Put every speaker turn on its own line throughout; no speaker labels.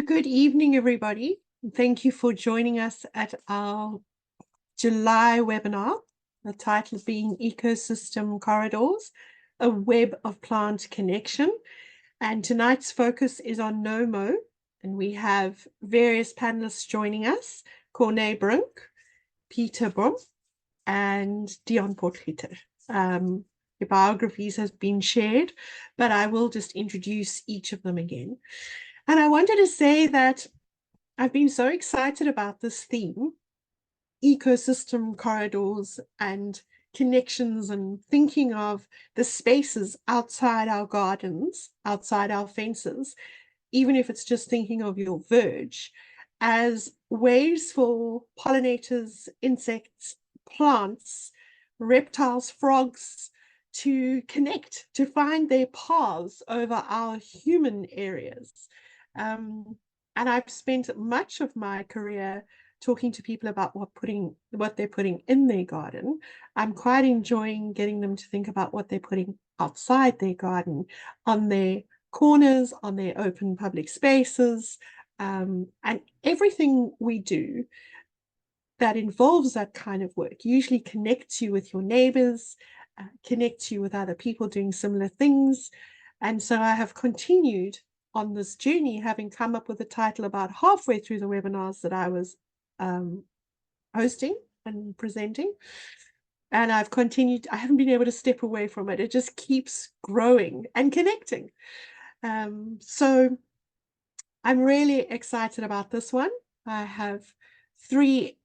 Good evening, everybody. Thank you for joining us at our July webinar, the title being Ecosystem Corridors, a Web of Plant Connection. And tonight's focus is on NOMO, and we have various panelists joining us, Corné Brink, Peter Brom, and Dion Potgieter. The biographies have been shared, but I will just introduce each of them again. And I wanted to say that I've been so excited about this theme, ecosystem corridors and connections, and thinking of the spaces outside our gardens, outside our fences, even if it's just thinking of your verge, as ways for pollinators, insects, plants, reptiles, frogs to connect, to find their paths over our human areas. And I've spent much of my career talking to people about what they're putting in their garden. I'm quite enjoying getting them to think about what they're putting outside their garden, on their corners, on their open public spaces, and everything we do that involves that kind of work usually connects you with your neighbors, connects you with other people doing similar things. And so I have continued on this journey, having come up with a title about halfway through the webinars that I was hosting and presenting. And I've continued, I haven't been able to step away from it. It just keeps growing and connecting. So I'm really excited about this one. I have three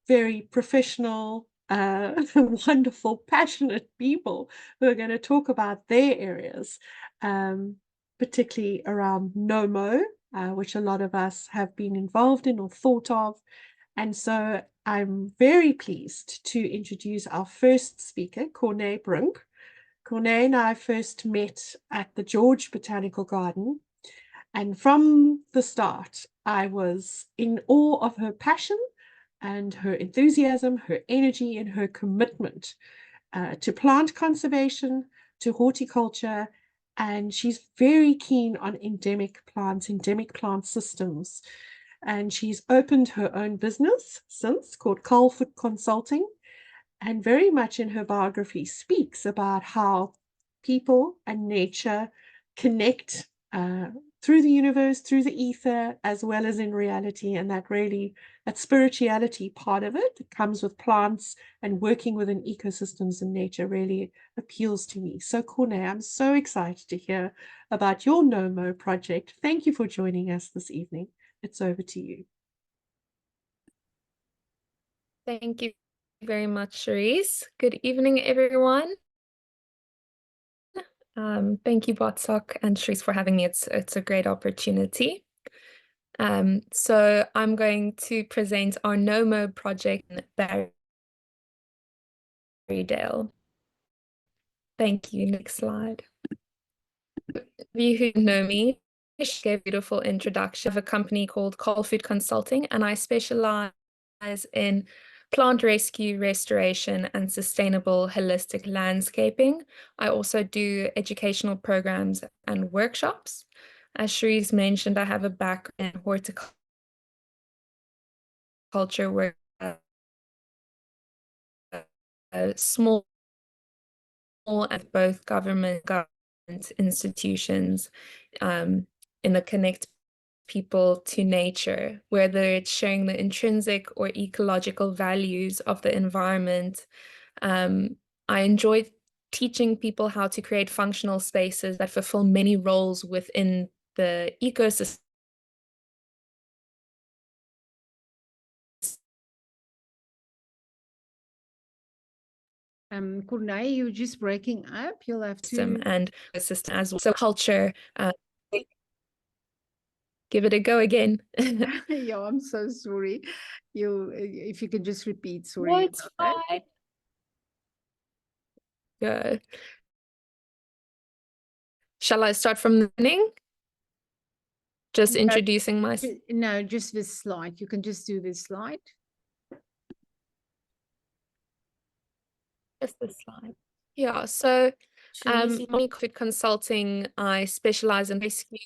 very professional, wonderful, passionate people who are going to talk about their areas, particularly around NOMO, which a lot of us have been involved in or thought of. And so I'm very pleased to introduce our first speaker, Corné Brink. Corné and I first met at the George Botanical Garden. And from the start, I was in awe of her passion and her enthusiasm, her energy, and her commitment to plant conservation, to horticulture. And she's very keen on endemic plant systems. And she's opened her own business since, called Colfoot Consulting, and very much in her biography speaks about how people and nature connect through the universe, through the ether, as well as in reality. And that spirituality part of it comes with plants and working within ecosystems and nature really appeals to me. So Corné, I'm so excited to hear about your NOMO project. Thank you for joining us this evening. It's over to you.
Thank you very much, Cherise. Good evening, everyone. Thank you, Botsok and Cherise, for having me. It's a great opportunity. So I'm going to present our NOMO project in Berrydale. Thank you. Next slide. You who know me, she gave a beautiful introduction of a company called Colfoot Consulting, and I specialize in plant rescue, restoration, and sustainable holistic landscaping. I also do educational programs and workshops. As Cherise mentioned, I have a background in horticulture work, small and both government institutions in the connect people to nature, whether it's showing the intrinsic or ecological values of the environment. I enjoy teaching people how to create functional spaces that fulfill many roles within the ecosystem.
Corné, you're just breaking up. You'll have to...
And system as well. So culture, give it a go again.
Yeah, I'm so sorry. If you could just repeat, sorry.
No, it's fine. Go. Shall I start from the beginning? Just introducing myself?
No, just this slide. You can just do this slide.
Just this slide. Yeah, so Colfoot Consulting, I specialize in rescue,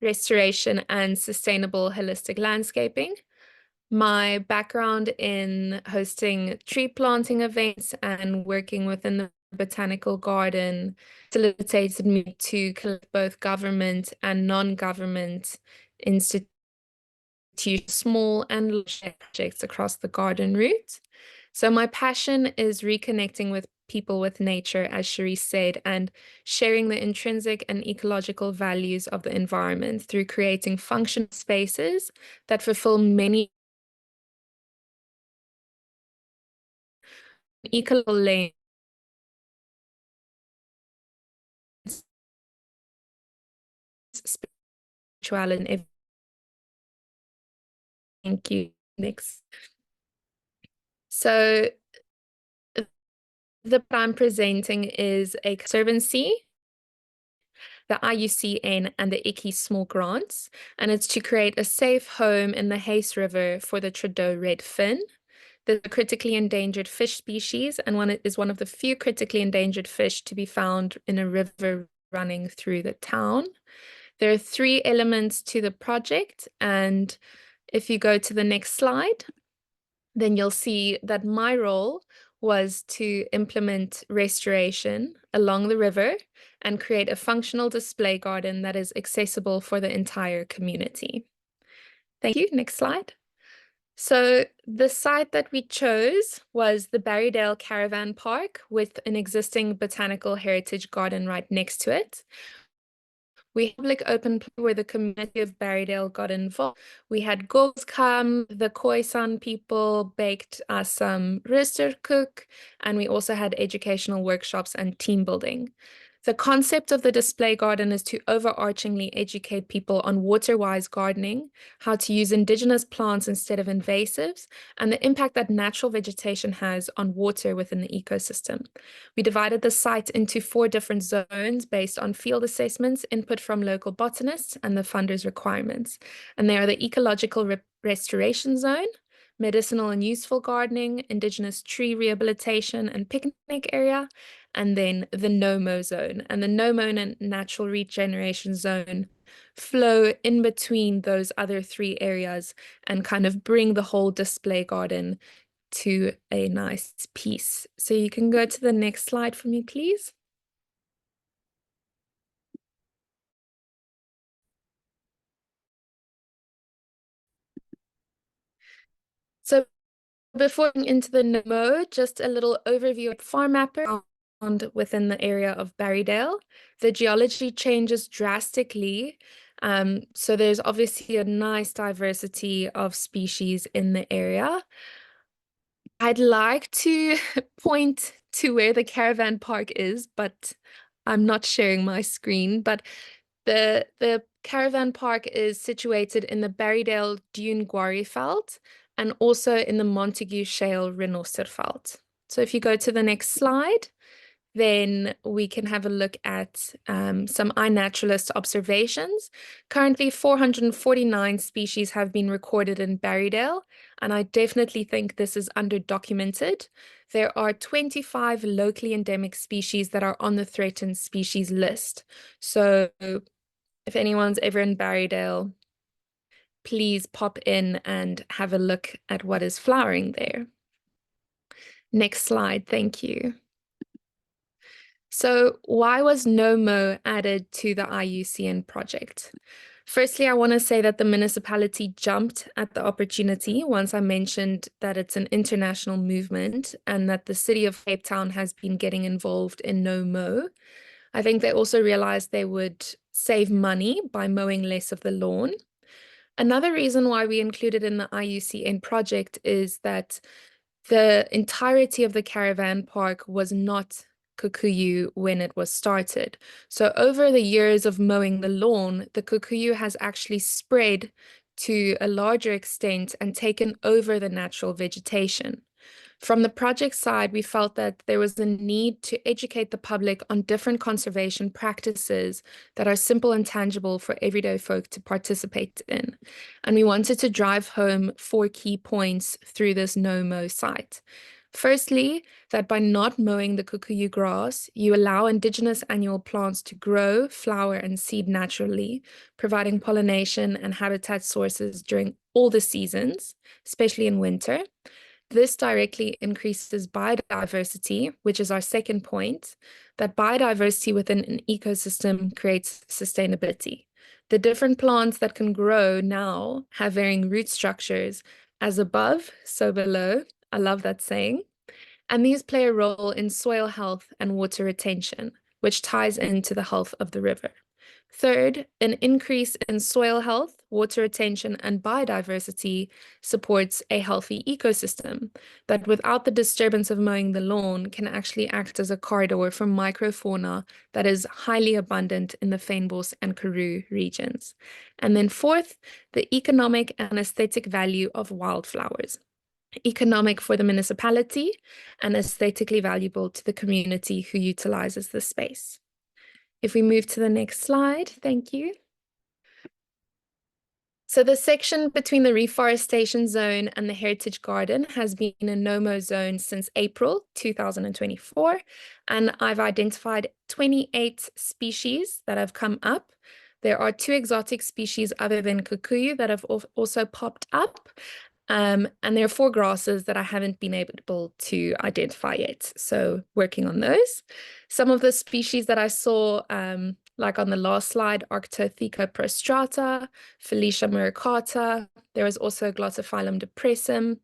restoration, and sustainable holistic landscaping. My background in hosting tree planting events and working within the botanical garden facilitated me to collect both government and non-government institutions, small and large projects across the garden route. So my passion is reconnecting with people with nature, as Cherise said, and sharing the intrinsic and ecological values of the environment through creating functional spaces that fulfill many ecological lanes. Spiritual and thank you. Next. So the I'm presenting is a conservancy, the IUCN and the ICCY small grants, and it's to create a safe home in the Hayes River for the Trudeau red fin. The critically endangered fish species, and is one of the few critically endangered fish to be found in a river running through the town. There are 3 elements to the project, and if you go to the next slide, then you'll see that my role was to implement restoration along the river and create a functional display garden that is accessible for the entire community. Thank you. Next slide. So the site that we chose was the Barrydale Caravan Park with an existing botanical heritage garden right next to it. We had public open play where the community of Barrydale got involved. We had girls come, the Khoisan people baked us some roosterkoek, and we also had educational workshops and team building. The concept of the display garden is to overarchingly educate people on water-wise gardening, how to use indigenous plants instead of invasives, and the impact that natural vegetation has on water within the ecosystem. We divided the site into 4 different zones based on field assessments, input from local botanists, and the funders' requirements. And they are the ecological restoration zone, medicinal and useful gardening, indigenous tree rehabilitation and picnic area, and then the no-mow zone. And the no-mow and natural regeneration zone flow in between those other 3 areas and kind of bring the whole display garden to a nice piece. So you can go to the next slide for me, please. So before going into the no-mow, just a little overview of FarmMapper within the area of Barrydale. The geology changes drastically. So there's obviously a nice diversity of species in the area. I'd like to point to where the caravan park is, but I'm not sharing my screen. But the caravan park is situated in the Barrydale Dune Quarryveld and also in the Montague Shale Renosterveld. So if you go to the next slide, then we can have a look at some iNaturalist observations. Currently, 449 species have been recorded in Barrydale, and I definitely think this is underdocumented. There are 25 locally endemic species that are on the threatened species list. So if anyone's ever in Barrydale, please pop in and have a look at what is flowering there. Next slide, thank you. So why was no-mow added to the IUCN project? Firstly, I want to say that the municipality jumped at the opportunity once I mentioned that it's an international movement and that the city of Cape Town has been getting involved in no-mow. I think they also realized they would save money by mowing less of the lawn. Another reason why we included in the IUCN project is that the entirety of the caravan park was not Kikuyu when it was started. So over the years of mowing the lawn, the Kikuyu has actually spread to a larger extent and taken over the natural vegetation. From the project side, we felt that there was a need to educate the public on different conservation practices that are simple and tangible for everyday folk to participate in. And we wanted to drive home 4 key points through this no-mow site. Firstly, that by not mowing the kikuyu grass, you allow indigenous annual plants to grow, flower, and seed naturally, providing pollination and habitat sources during all the seasons, especially in winter. This directly increases biodiversity, which is our second point, that biodiversity within an ecosystem creates sustainability. The different plants that can grow now have varying root structures, as above, so below. I love that saying. And these play a role in soil health and water retention, which ties into the health of the river. Third, an increase in soil health, water retention, and biodiversity supports a healthy ecosystem that, without the disturbance of mowing the lawn, can actually act as a corridor for microfauna that is highly abundant in the Fynbos and Karoo regions. And then fourth, the economic and aesthetic value of wildflowers. Economic for the municipality and aesthetically valuable to the community who utilizes the space. If we move to the next slide, thank you. So the section between the reforestation zone and the heritage garden has been a no-mow zone since April 2024, and I've identified 28 species that have come up. There are 2 exotic species other than kikuyu that have also popped up. And there are 4 grasses that I haven't been able to identify yet. So working on those. Some of the species that I saw, like on the last slide, Arctotheca prostrata, Felicia muricata. There was also Glottophyllum depressum,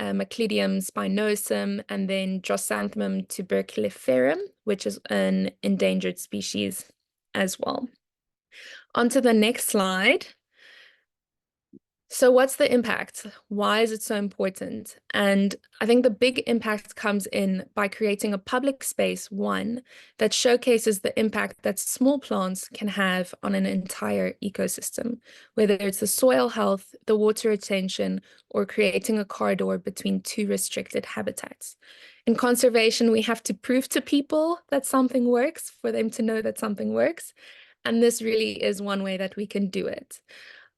Maclidium spinosum, and then Drosanthemum tuberculiferum, which is an endangered species as well. On to the next slide. So what's the impact? Why is it so important? And I think the big impact comes in by creating a public space, one, that showcases the impact that small plants can have on an entire ecosystem, whether it's the soil health, the water retention, or creating a corridor between 2 restricted habitats. In conservation, we have to prove to people that something works for them to know that something works. And this really is one way that we can do it.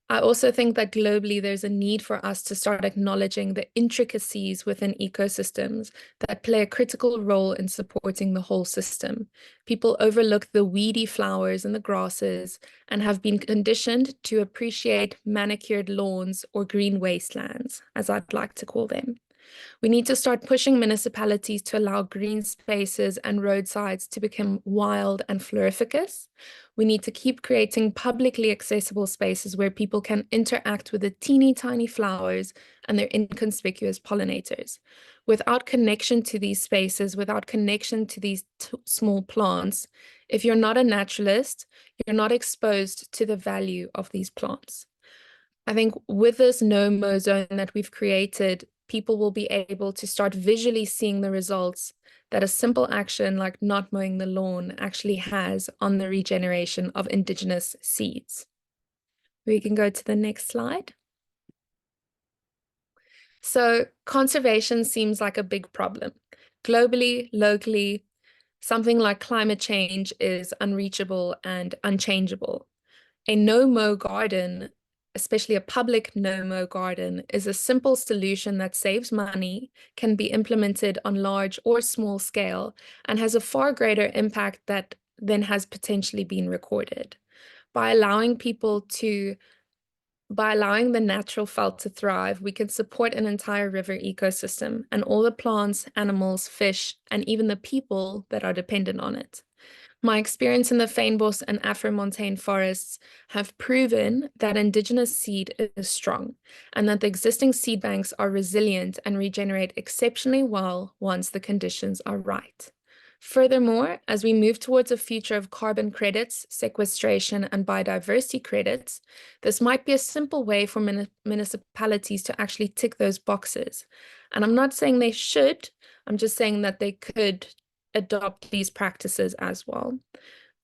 I also think that globally there's a need for us to start acknowledging the intricacies within ecosystems that play a critical role in supporting the whole system. People overlook the weedy flowers and the grasses and have been conditioned to appreciate manicured lawns or green wastelands, as I'd like to call them. We need to start pushing municipalities to allow green spaces and roadsides to become wild and floriferous. We need to keep creating publicly accessible spaces where people can interact with the teeny tiny flowers and their inconspicuous pollinators. Without connection to these spaces, without connection to these small plants, if you're not a naturalist, you're not exposed to the value of these plants. I think with this no-mow zone that we've created, people will be able to start visually seeing the results that a simple action like not mowing the lawn actually has on the regeneration of indigenous seeds. We can go to the next slide. So conservation seems like a big problem. Globally, locally, something like climate change is unreachable and unchangeable. A no-mow garden, especially a public no-mow garden, is a simple solution that saves money, can be implemented on large or small scale, and has a far greater impact than has potentially been recorded. By allowing the natural felt to thrive, we can support an entire river ecosystem and all the plants, animals, fish, and even the people that are dependent on it. My experience in the Fynbos and Afro-Montane forests have proven that indigenous seed is strong and that the existing seed banks are resilient and regenerate exceptionally well once the conditions are right. Furthermore, as we move towards a future of carbon credits, sequestration, and biodiversity credits, this might be a simple way for municipalities to actually tick those boxes. And I'm not saying they should, I'm just saying that they could adopt these practices as well.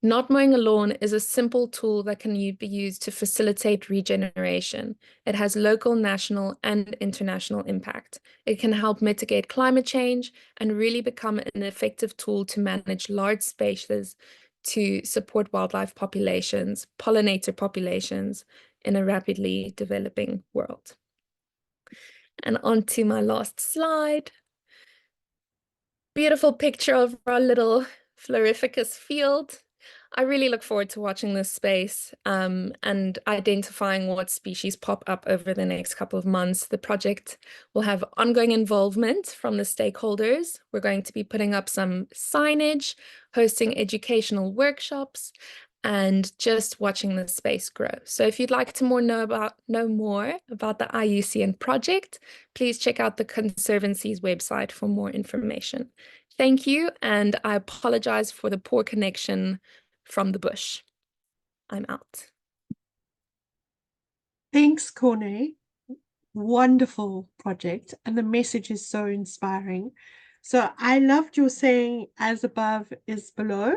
Not mowing a lawn is a simple tool that can be used to facilitate regeneration. It has local, national, and international impact. It can help mitigate climate change and really become an effective tool to manage large spaces to support wildlife populations, pollinator populations in a rapidly developing world. And on to my last slide. beautiful picture of our little florificus field. I really look forward to watching this space and identifying what species pop up over the next couple of months. The project will have ongoing involvement from the stakeholders. We're going to be putting up some signage, hosting educational workshops, and just watching the space grow. So if you'd like to know more about the IUCN project, please check out the Conservancy's website for more information. Thank you, and I apologize for the poor connection from the bush. I'm out.
Thanks, Corne. Wonderful project, and the message is so inspiring. So I loved your saying, as above is below.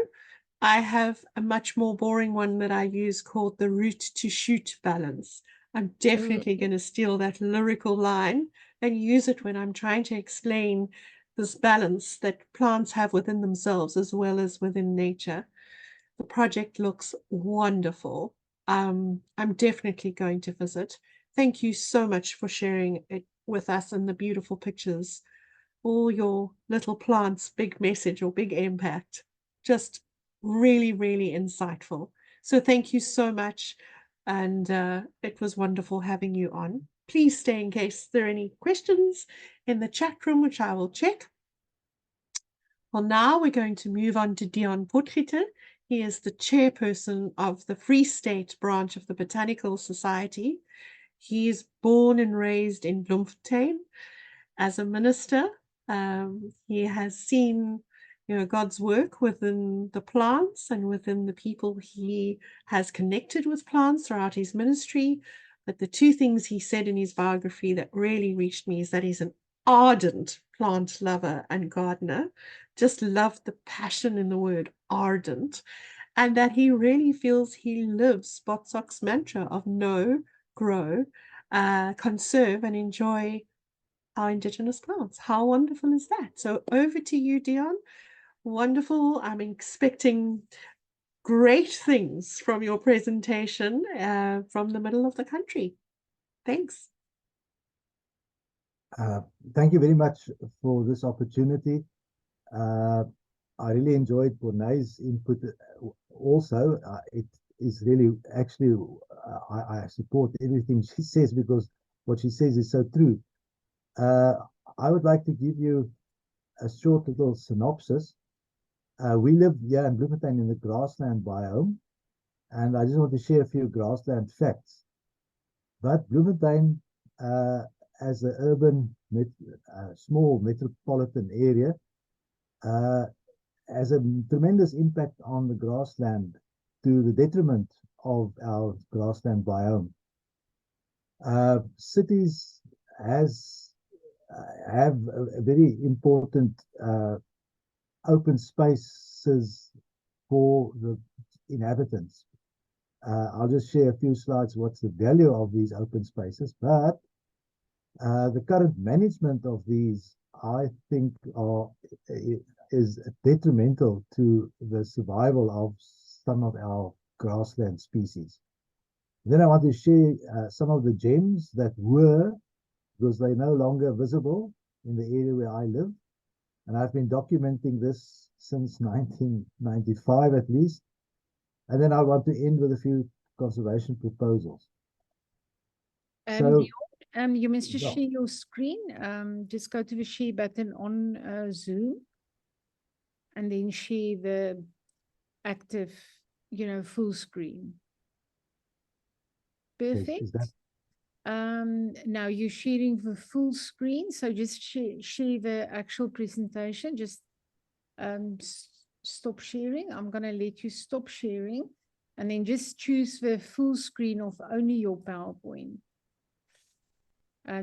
I have a much more boring one that I use called the root to shoot balance. I'm definitely going to steal that lyrical line and use it when I'm trying to explain this balance that plants have within themselves as well as within nature. The project looks wonderful. I'm definitely going to visit. Thank you so much for sharing it with us and the beautiful pictures. All your little plants, big message or big impact. Just really, really insightful. So thank you so much. And it was wonderful having you on. Please stay in case there are any questions in the chat room, which I will check. Well, now we're going to move on to Dion Potgieter. He is the chairperson of the Free State branch of the Botanical Society. He is born and raised in Bloemfontein. As a minister, he has seen God's work within the plants and within the people he has connected with plants throughout his ministry. But the two things he said in his biography that really reached me is that he's an ardent plant lover and gardener. Just loved the passion in the word ardent, and that he really feels he lives Bostock's mantra of know, grow, conserve, and enjoy our indigenous plants. How wonderful is that? So over to you, Dion. Wonderful. I'm expecting great things from your presentation from the middle of the country. Thanks.
Thank you very much for this opportunity. I really enjoyed Corne's input also. It is really, actually, I support everything she says because what she says is so true. I would like to give you a short little synopsis. We live here in Bloemfontein in the grassland biome, and I just want to share a few grassland facts. But Bloemfontein, as an urban, small metropolitan area, has a tremendous impact on the grassland to the detriment of our grassland biome. Cities have a very important open spaces for the inhabitants. I'll just share a few slides what's the value of these open spaces, but the current management of these, I think, is detrimental to the survival of some of our grassland species. Then I want to share some of the gems that were, because they're no longer visible in the area where I live. And I've been documenting this since 1995 at least. And then I want to end with a few conservation proposals.
You must just
Yeah.
share your screen. Just go to the share button on Zoom and then share the active, full screen. Perfect.
Is that?
Now you're sharing the full screen, so just share the actual presentation. Just stop sharing. I'm going to let you stop sharing, and then just choose the full screen of only your PowerPoint.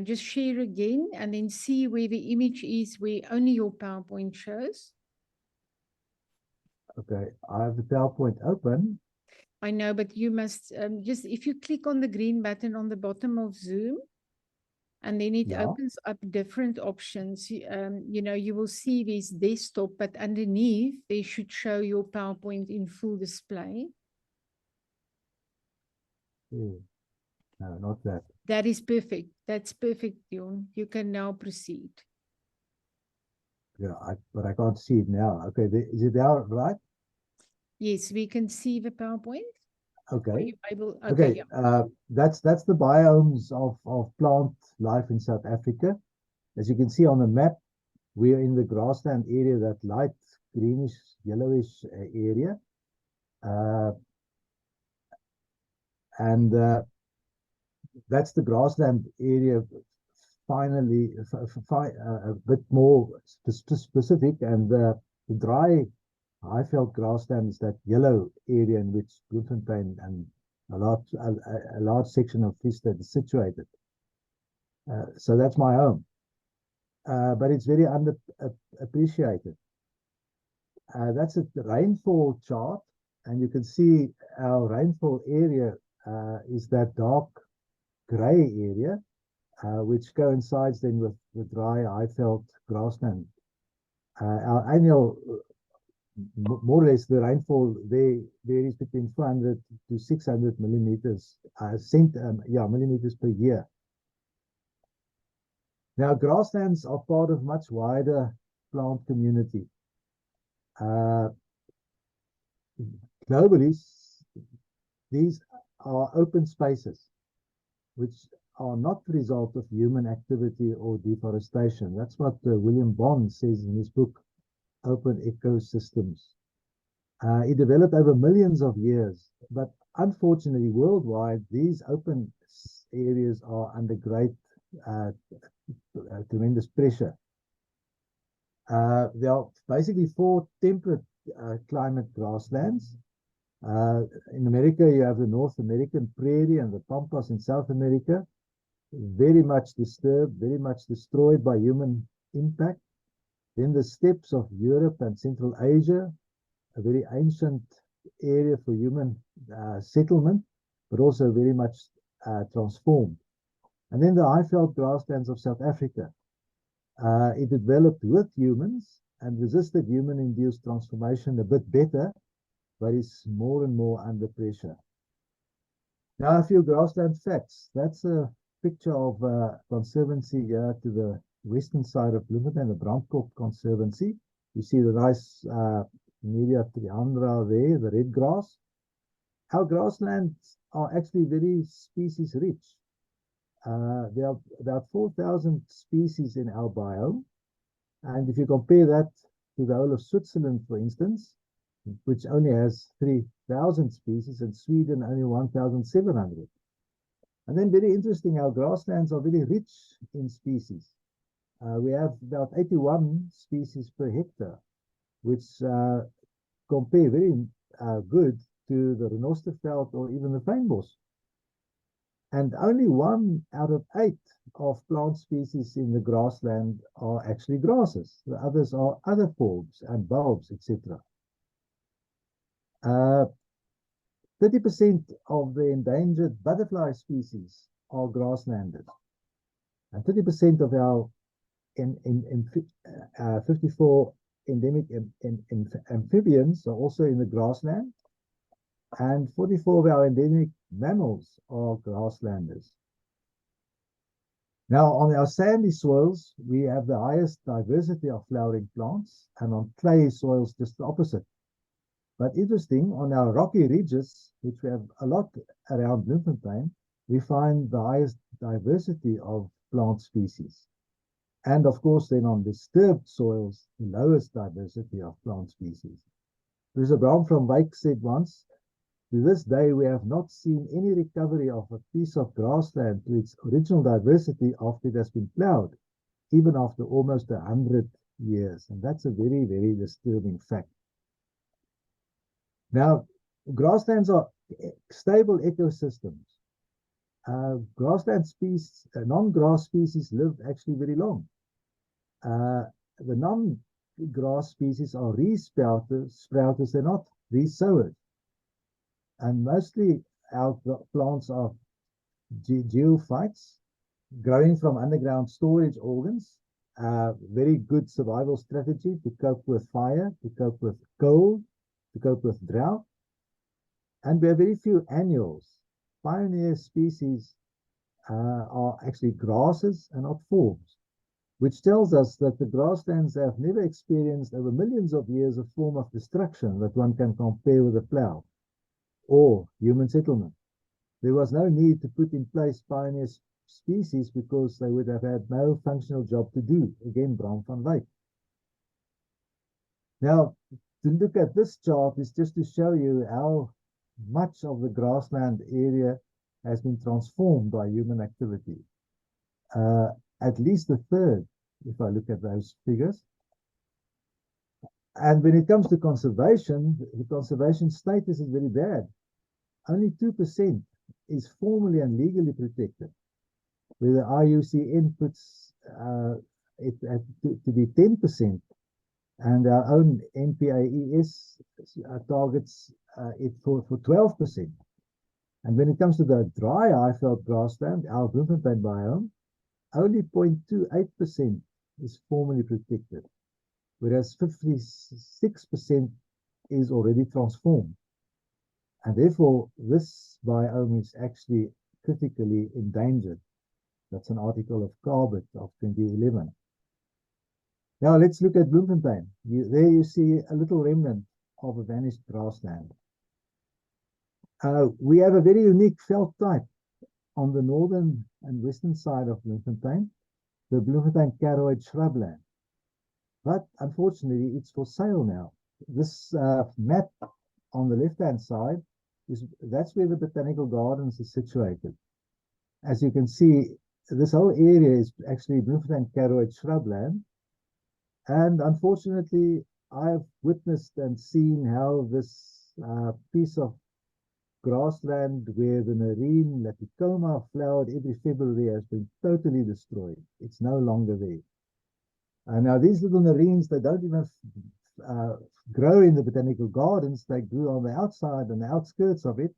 Just share again, and then see where the image is, where only your PowerPoint shows.
Okay, I have the PowerPoint open.
I know, but you must just, if you click on the green button on the bottom of Zoom, and then it opens up different options. You will see this desktop, but underneath they should show your PowerPoint in full display.
No, not that.
That is perfect. That's perfect, Dion. You can now proceed.
Yeah, but I can't see it now. Okay, is it now right?
Yes, we can see the PowerPoint. Are
Okay.
you able? Okay,
Okay,
yeah.
that's the biomes of plant life in South Africa. As you can see on the map, we are in the grassland area, that light greenish, yellowish area. And that's the grassland area. Finally, a bit more specific, and the dry Highveld grassland is that yellow area in which Bloemfontein and a large section of Free State is situated. So that's my home, but it's very underappreciated. That's a rainfall chart, and you can see our rainfall area is that dark gray area, which coincides then with the dry Highveld grassland. Our annual, more or less, the rainfall there varies between 400 to 600 millimeters, millimeters per year. Now, grasslands are part of much wider plant community. Globally, these are open spaces which are not the result of human activity or deforestation. That's what William Bond says in his book, Open Ecosystems. It developed over millions of years, but unfortunately, worldwide, these open areas are under great, tremendous pressure. There are basically 4 temperate climate grasslands. In America, you have the North American prairie and the pampas in South America, very much disturbed, very much destroyed by human impact. Then the steppes of Europe and Central Asia, a very ancient area for human settlement, but also very much transformed. And then the Highveld grasslands of South Africa. It developed with humans and resisted human-induced transformation a bit better, but is more and more under pressure. Now, a few grassland facts. That's a picture of a conservancy here to the western side of Bloemfontein, the Brandkop Conservancy. You see the nice Media triandra there, the red grass. Our grasslands are actually very species rich. There are about 4,000 species in our biome. And if you compare that to the whole of Switzerland, for instance, which only has 3,000 species, and Sweden only 1,700. And then very interesting, our grasslands are very rich in species. We have about 81 species per hectare, which compare very good to the Renosterveld or even the fynbos. And only 1 out of 8 of plant species in the grassland are actually grasses. The others are other forms and bulbs, etc. 30% of the endangered butterfly species are grasslanders. And 30% of our 54 endemic amphibians are also in the grassland. And 44 of our endemic mammals are grasslanders. Now, on our sandy soils, we have the highest diversity of flowering plants, and on clay soils, just the opposite. But interesting, on our rocky ridges, which we have a lot around Bloemfontein, we find the highest diversity of plant species. And of course, then on disturbed soils, the lowest diversity of plant species. Professor Brown from Wyk said once, to this day, we have not seen any recovery of a piece of grassland to its original diversity after it has been plowed, even after almost 100 years. And that's a very, very disturbing fact. Now, grasslands are stable ecosystems. Grassland species, non-grass species live actually very long. The non-grass species are re-sprouters, they're not re-sowers. And mostly our plants are geophytes, growing from underground storage organs. Very good survival strategy to cope with fire, to cope with cold, to cope with drought. And we have very few annuals. Pioneer species are actually grasses and not forbs. which tells us that the grasslands have never experienced over millions of years a form of destruction that one can compare with a plow or human settlement. There was no need to put in place pioneer species because they would have had no functional job to do. Again, Bram van Wyk. Now, to look at this chart is just to show you how much of the grassland area has been transformed by human activity. At least a third, if I look at those figures. And when it comes to conservation, the conservation status is very bad. Only 2% is formally and legally protected, where the IUCN puts it to be 10%, and our own NPAES targets it for 12%. And when it comes to the dry Highveld grassland, our Bloemfontein biome, only 0.28% is formally protected, whereas 56% is already transformed. And therefore, this biome is actually critically endangered. That's an article of Carbet of 2011. Now let's look at Bloemfontein. There you see a little remnant of a vanished grassland. We have a very unique veld type on the northern and western side of Bloemfontein, the Bloemfontein Karoid shrubland. But unfortunately, it's for sale now. This map on the left-hand side, that's where the Botanical Gardens is situated. As you can see, this whole area is actually Bloemfontein Karoid shrubland. And unfortunately, I've witnessed and seen how this piece of grassland where the Nerine Laticoma flowered every February has been totally destroyed. It's no longer there. Now these little Nerines, they don't even grow in the Botanical Gardens. They grew on the outside and the outskirts of it.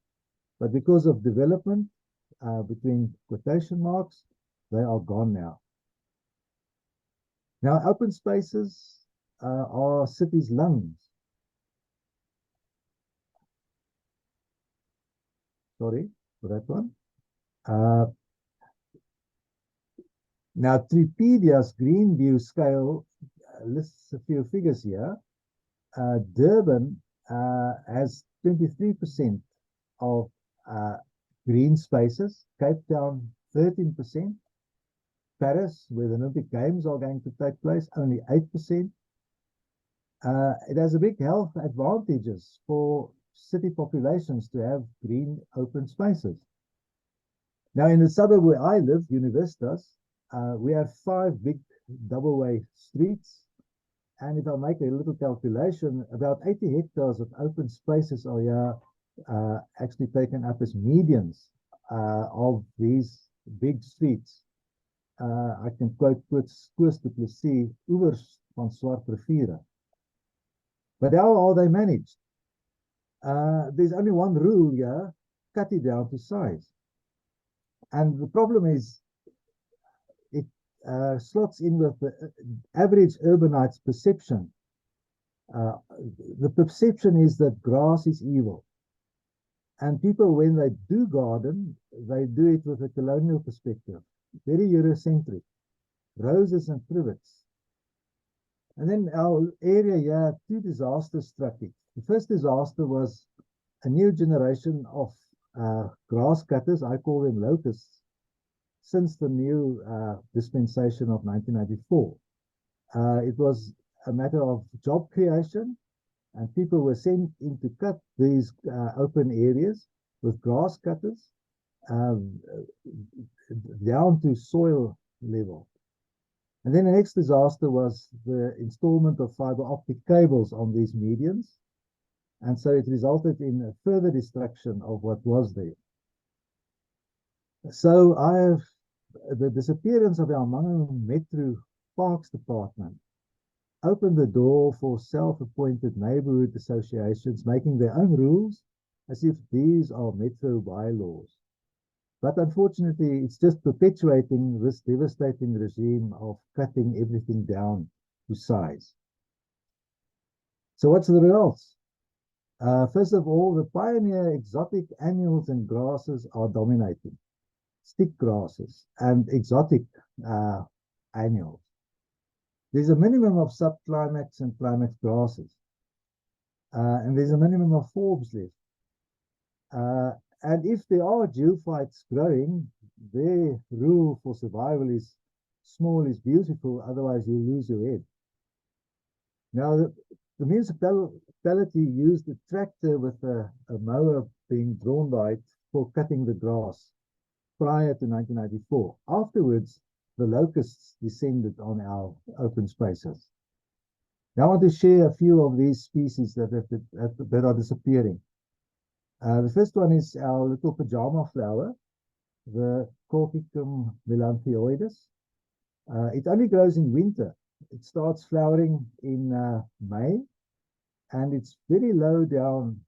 But because of development, between quotation marks, they are gone now. Now, open spaces are cities' lungs. Sorry for that one. Now, Tripedia's Green View scale lists a few figures here. Durban has 23% of green spaces, Cape Town 13%, Paris, where the Olympic Games are going to take place, only 8%. It has a big health advantages for city populations to have green open spaces. Now, in the suburb where I live, Universitas, we have 5 big double-way streets. And if I make a little calculation, about 80 hectares of open spaces are here actually taken up as medians of these big streets. I can quote Koos du Plessis, oewers van Swart Riviere. But how are they managed? There's only one rule here, cut it down to size. And the problem is, it slots in with the average urbanite's perception. The perception is that grass is evil. And people, when they do garden, they do it with a colonial perspective, very Eurocentric, roses and privets. And then our area here, 2 disasters struck it. The first disaster was a new generation of grass cutters, I call them locusts, since the new dispensation of 1994. It was a matter of job creation, and people were sent in to cut these open areas with grass cutters down to soil level. And then the next disaster was the installment of fiber optic cables on these medians. And so it resulted in a further destruction of what was there. So the disappearance of our Mangaung Metro Parks Department opened the door for self-appointed neighborhood associations making their own rules as if these are metro bylaws. But unfortunately, it's just perpetuating this devastating regime of cutting everything down to size. So what's the results? First of all, the pioneer exotic annuals and grasses are dominating. Stick grasses and exotic annuals. There's a minimum of subclimax and climax grasses. And there's a minimum of forbs left. And if there are geophytes growing, their rule for survival is small is beautiful, otherwise you lose your head. Now, the municipality used a tractor with a mower being drawn by it for cutting the grass prior to 1994. Afterwards, the locusts descended on our open spaces. Now I want to share a few of these species that are disappearing. The first one is our little pajama flower, the Colchicum melanthioides. It only grows in winter. It starts flowering in May, and it's very low down.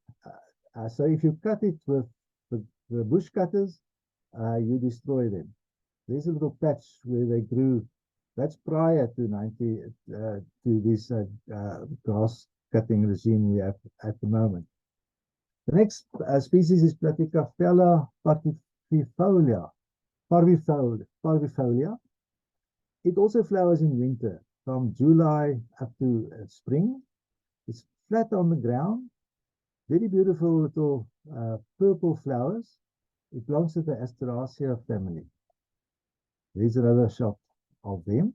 So if you cut it with the bush cutters, you destroy them. There's a little patch where they grew. That's prior to this grass cutting regime we have at the moment. The next species is Platycephala parvifolia. It also flowers in winter from July up to spring. It's flat on the ground, very beautiful little purple flowers. It belongs to the Asteraceae family. There's another shot of them.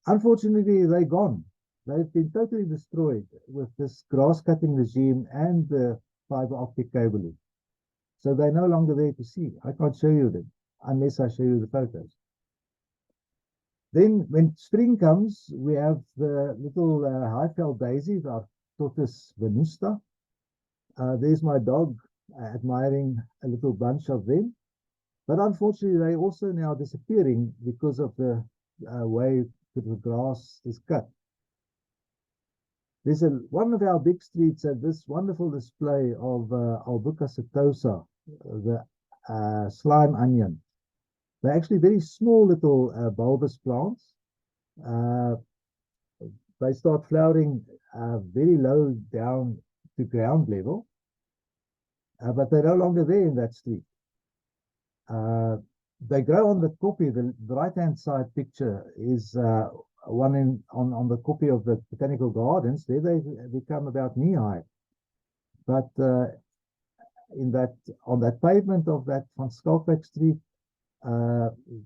Unfortunately, they're gone. They've been totally destroyed with this grass cutting regime and the fiber optic cabling. So they're no longer there to see. I can't show you them unless I show you the photos. Then when spring comes, we have the little Highveld daisies, our Tortoise venusta. There's my dog admiring a little bunch of them. But unfortunately, they're also now disappearing because of the way that the grass is cut. There's one of our big streets had this wonderful display of Albuca setosa, the slime onion. They're actually very small little bulbous plants. They start flowering very low down to ground level, but they're no longer there in that street. They grow on the copy. The right-hand side picture is one on the copy of the Botanical Gardens. There they become about knee-high. But on that pavement of that Van Schalkwyk Street,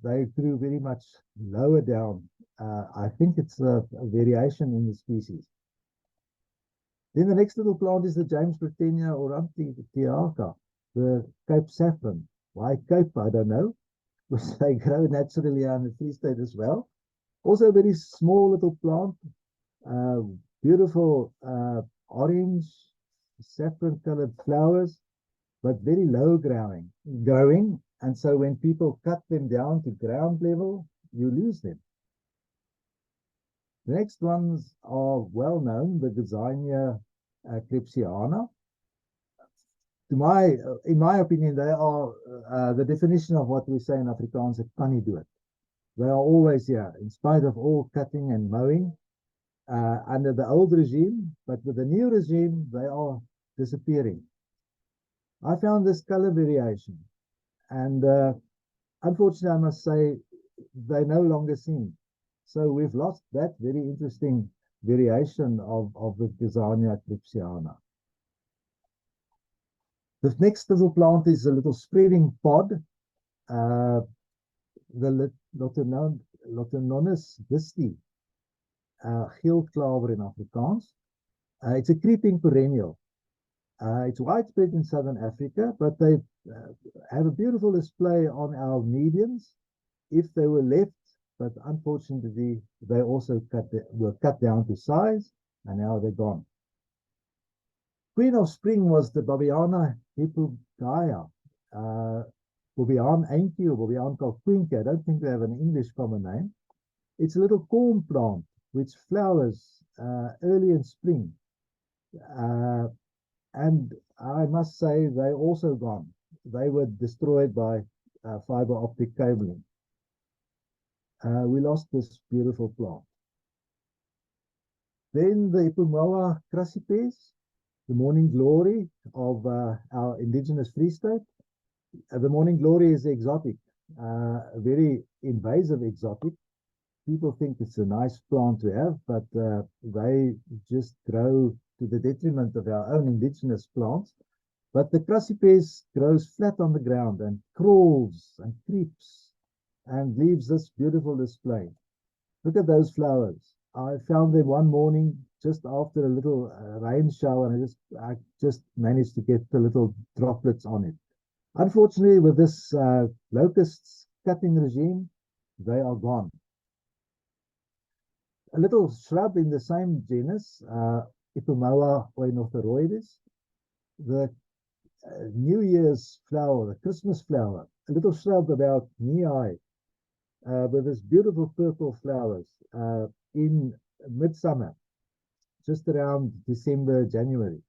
they grew very much lower down. I think it's a variation in the species. Then the next little plant is the James Britannia aurantiaca, the Cape saffron. Why Cape? I don't know. Because they grow naturally in the Free State as well. Also a very small little plant, beautiful orange, saffron-colored flowers, but very low growing. And so when people cut them down to ground level, you lose them. The next ones are well known, the Gazania Klebsiana. In my opinion, they are the definition of what we say in Afrikaans, a kannidood. They are always here, in spite of all cutting and mowing under the old regime, but with the new regime, they are disappearing. I found this color variation, and unfortunately, I must say, they're no longer seen. So we've lost that very interesting variation of the Gazania Klebsiana. The next little plant is a little spreading pod, the Lotenonus disti, geelklaver in Afrikaans. It's a creeping perennial. It's widespread in southern Africa, but they have a beautiful display on our medians if they were left, but unfortunately they also were cut down to size, and now they're gone. Queen of spring was the Bobiana hippogaya, Bobian eentjie or Bobian kalkoentjie. I don't think they have an English common name. It's a little corn plant which flowers early in spring. And I must say they're also gone. They were destroyed by fiber optic cabling. We lost this beautiful plant. Then the Epomoa crassipes, the morning glory of our indigenous Free State. The morning glory is exotic, very invasive exotic. people think it's a nice plant to have, but they just grow to the detriment of our own indigenous plants. But the crucifers grows flat on the ground and crawls and creeps and leaves this beautiful display. Look at those flowers. I found them one morning just after a little rain shower, and I just managed to get the little droplets on it. Unfortunately, with this locusts cutting regime, they are gone. A little shrub in the same genus, Ipomoa oenothoroides, the New Year's flower, the Christmas flower, a little shrub about knee-high, with this beautiful purple flowers in midsummer, just around December, January.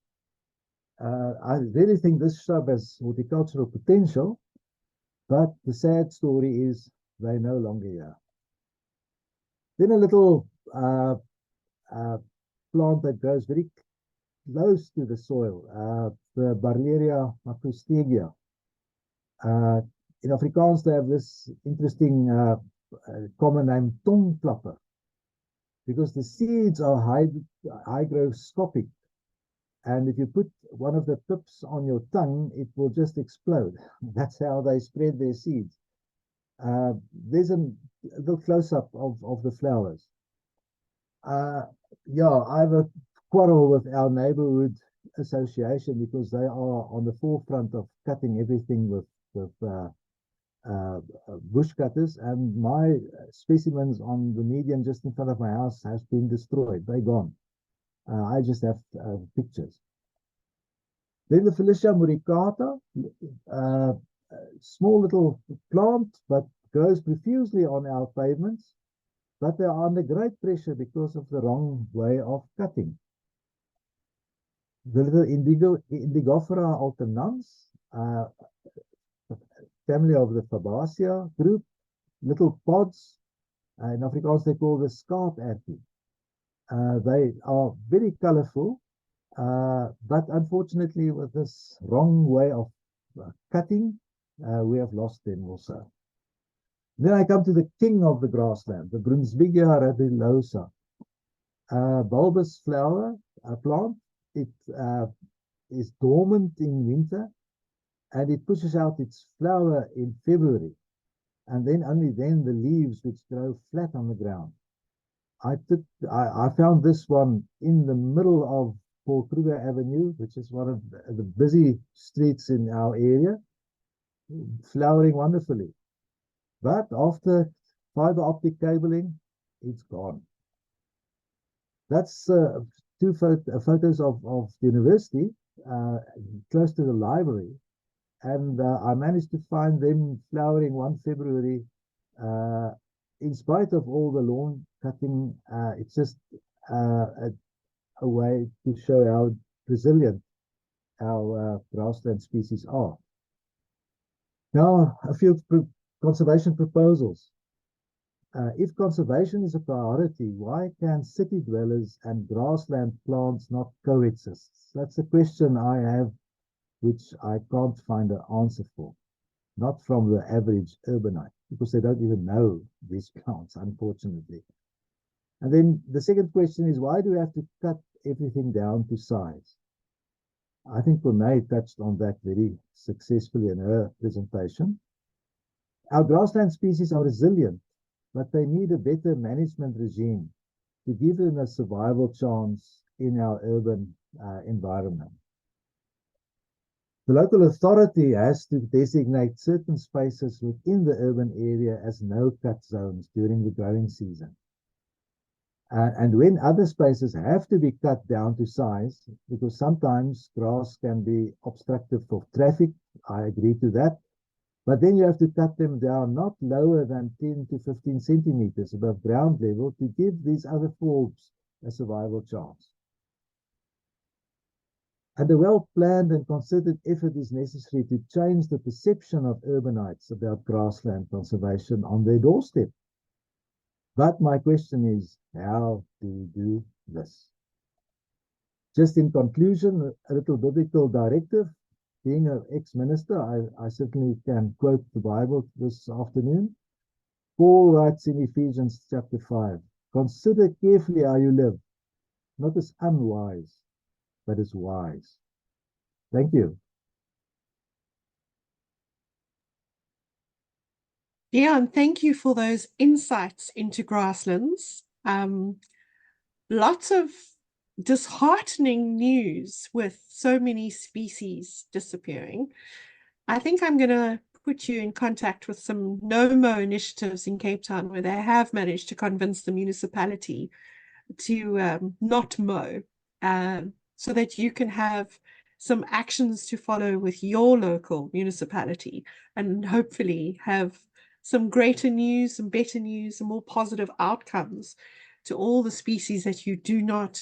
I really think this shrub has horticultural potential, but the sad story is they're no longer here. Then a little plant that grows very close to the soil, the Barleria macrostegia. In Afrikaans, they have this interesting common name, tongklapper, because the seeds are hygroscopic. And if you put one of the pips on your tongue, it will just explode. That's how they spread their seeds. There's a little close-up of the flowers. Yeah, I have a quarrel with our neighborhood association because they are on the forefront of cutting everything with bush cutters, and my specimens on the median just in front of my house has been destroyed. They're gone. I just have pictures. Then the Felicia muricata, small little plant, but grows profusely on our pavements, but they are under great pressure because of the wrong way of cutting. The little Indigofera alternans, family of the Fabaceae group, little pods, in Afrikaans they call the skaapertjie. They are very colorful, but unfortunately with this wrong way of cutting, we have lost them also. Then I come to the king of the grassland, the Brunswigia rabilosa, bulbous flower plant. It is dormant in winter, and it pushes out its flower in February, and then only then the leaves which grow flat on the ground. I found this one in the middle of Paul Kruger Avenue, which is one of the busy streets in our area, flowering wonderfully. But after fiber optic cabling, it's gone. That's two photos of the university close to the library, and I managed to find them flowering one February. In spite of all the lawn cutting, it's just a way to show how resilient our grassland species are. Now, a few conservation proposals. If conservation is a priority, why can city dwellers and grassland plants not coexist? That's a question I have, which I can't find an answer for. Not from the average urbanite, because they don't even know these plants, unfortunately. And then the second question is, why do we have to cut everything down to size? I think Renee touched on that very successfully in her presentation. Our grassland species are resilient, but they need a better management regime to give them a survival chance in our urban environment. The local authority has to designate certain spaces within the urban area as no-cut zones during the growing season. And when other spaces have to be cut down to size, because sometimes grass can be obstructive for traffic, I agree to that, but then you have to cut them down not lower than 10 to 15 centimeters above ground level to give these other forms a survival chance. And a well-planned and considered effort is necessary to change the perception of urbanites about grassland conservation on their doorstep. But my question is, how do we do this? Just in conclusion, a little biblical directive. Being an ex-minister, I certainly can quote the Bible this afternoon. Paul writes in Ephesians chapter 5, consider carefully how you live, not as unwise, but as wise. Thank you.
Deon, thank you for those insights into grasslands. Lots of disheartening news with so many species disappearing. I think I'm going to put you in contact with some no-mow initiatives in Cape Town where they have managed to convince the municipality to not mow, so that you can have some actions to follow with your local municipality and hopefully have some greater news, some better news, some more positive outcomes to all the species that you do not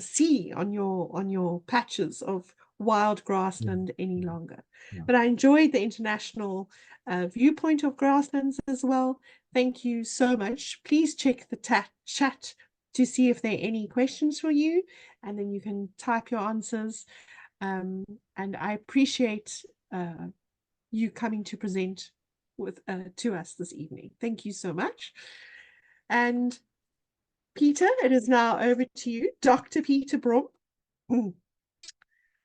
see on your patches of wild grassland any longer.
Yeah.
But I enjoyed the international viewpoint of grasslands as well. Thank you so much. Please check the chat to see if there are any questions for you, and then you can type your answers. And I appreciate you coming to present with to us this evening. Thank you so much. And Peter, it is now over to you, Dr. Peter Brom, who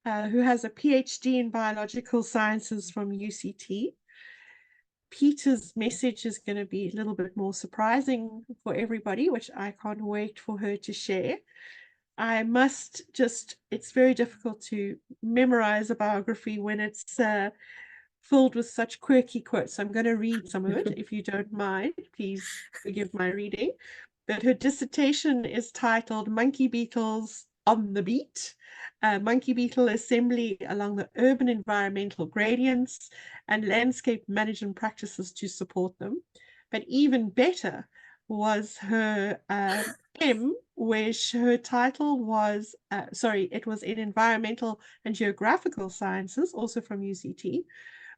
has a PhD in biological sciences from UCT. Peter's message is going to be a little bit more surprising for everybody, which I can't wait for her to share. I must just, it's very difficult to memorize a biography when it's filled with such quirky quotes. I'm going to read some of it, if you don't mind. Please forgive my reading. But her dissertation is titled Monkey Beetles on the Beat, monkey beetle assembly along the urban environmental gradients and landscape management practices to support them. But even better was her M, where her title was, it was in environmental and geographical sciences, also from UCT,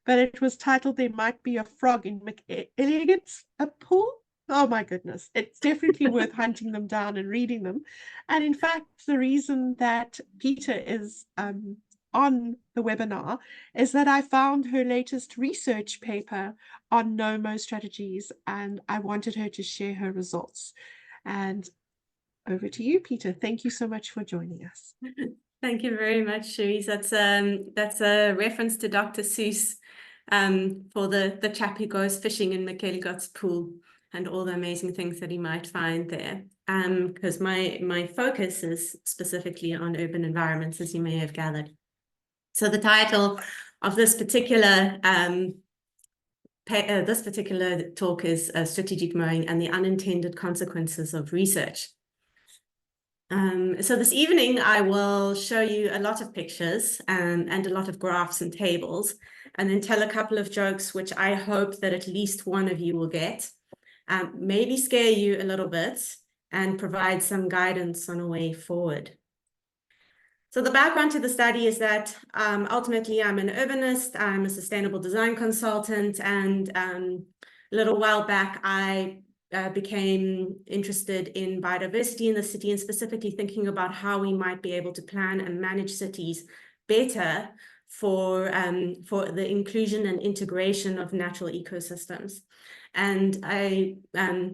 but it was titled There Might Be a Frog in McElligot's Pool. Oh my goodness, it's definitely worth hunting them down and reading them. And in fact, the reason that Peter is on the webinar is that I found her latest research paper on no-mow strategies, and I wanted her to share her results. And over to you, Peter. Thank you so much for joining us.
Thank you very much, Cherise. That's a reference to Dr. Seuss, for the chap who goes fishing in McElligot's Pool and all the amazing things that he might find there. Because my focus is specifically on urban environments, as you may have gathered. So the title of this particular talk is Strategic Mowing and the Unintended Consequences of Research. So this evening, I will show you a lot of pictures and a lot of graphs and tables, and then tell a couple of jokes, which I hope that at least one of you will get, maybe scare you a little bit, and provide some guidance on a way forward. So the background to the study is that ultimately I'm an urbanist, I'm a sustainable design consultant, and a little while back I became interested in biodiversity in the city, and specifically thinking about how we might be able to plan and manage cities better for the inclusion and integration of natural ecosystems. And I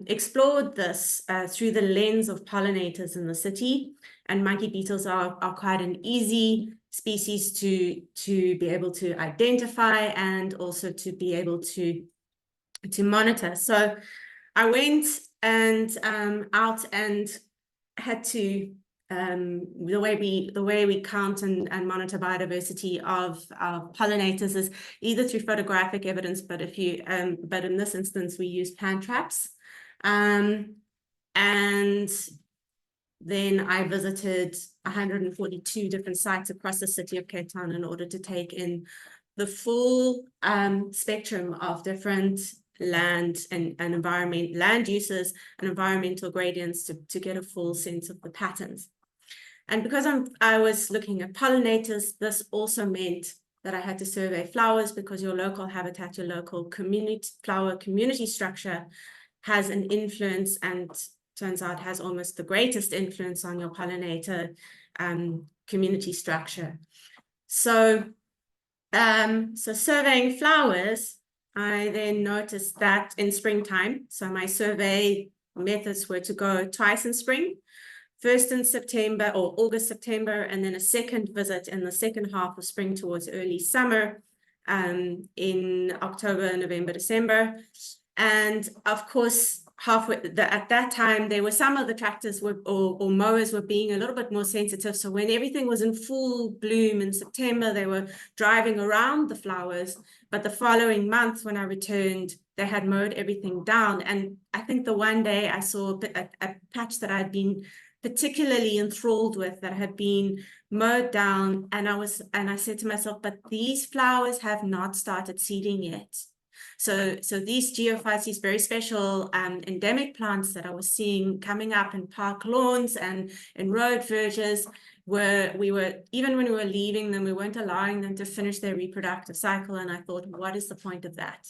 explored this through the lens of pollinators in the city, and monkey beetles are quite an easy species to be able to identify and also to be able to monitor. So I went and out and had to the way we count and monitor biodiversity of pollinators is either through photographic evidence, but but in this instance we use plant traps, and then I visited 142 different sites across the city of Cape Town in order to take in the full spectrum of different land uses and environmental gradients to get a full sense of the patterns. And because I was looking at pollinators, this also meant that I had to survey flowers, because your local habitat, your local flower community structure has an influence, and turns out has almost the greatest influence on your pollinator community structure. So surveying flowers I then noticed that in springtime, so my survey methods were to go twice in spring, first in September or August, September, and then a second visit in the second half of spring towards early summer, in October, November, December. And of course, at that time, there were some of the tractors or mowers were being a little bit more sensitive. So when everything was in full bloom in September, they were driving around the flowers. But the following month, when I returned, they had mowed everything down. And I think the one day I saw a patch that I'd been particularly enthralled with, that had been mowed down, and I said to myself, but these flowers have not started seeding yet. So these geophytes, these very special endemic plants that I was seeing coming up in park lawns and in road verges, even when we were leaving them, we weren't allowing them to finish their reproductive cycle. And I thought, what is the point of that?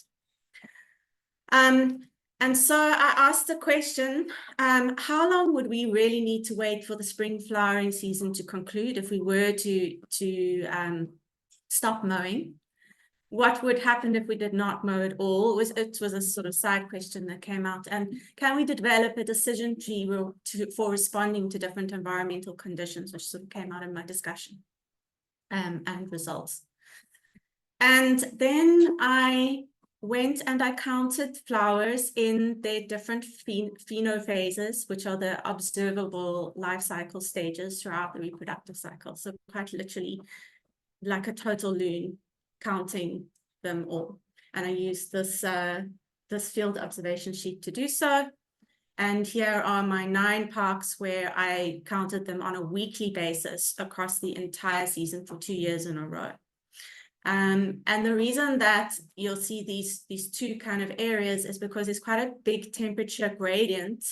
And so I asked the question, how long would we really need to wait for the spring flowering season to conclude if we were to stop mowing? What would happen if we did not mow at all? It was a sort of side question that came out. And can we develop a decision tree for responding to different environmental conditions, which sort of came out in my discussion and results. And then I went and I counted flowers in their different phenophases, which are the observable life cycle stages throughout the reproductive cycle. So quite literally like a total loon, counting them all. And I used this field observation sheet to do so. And here are my 9 parks where I counted them on a weekly basis across the entire season for 2 years in a row. And the reason that you'll see these 2 kind of areas is because there's quite a big temperature gradient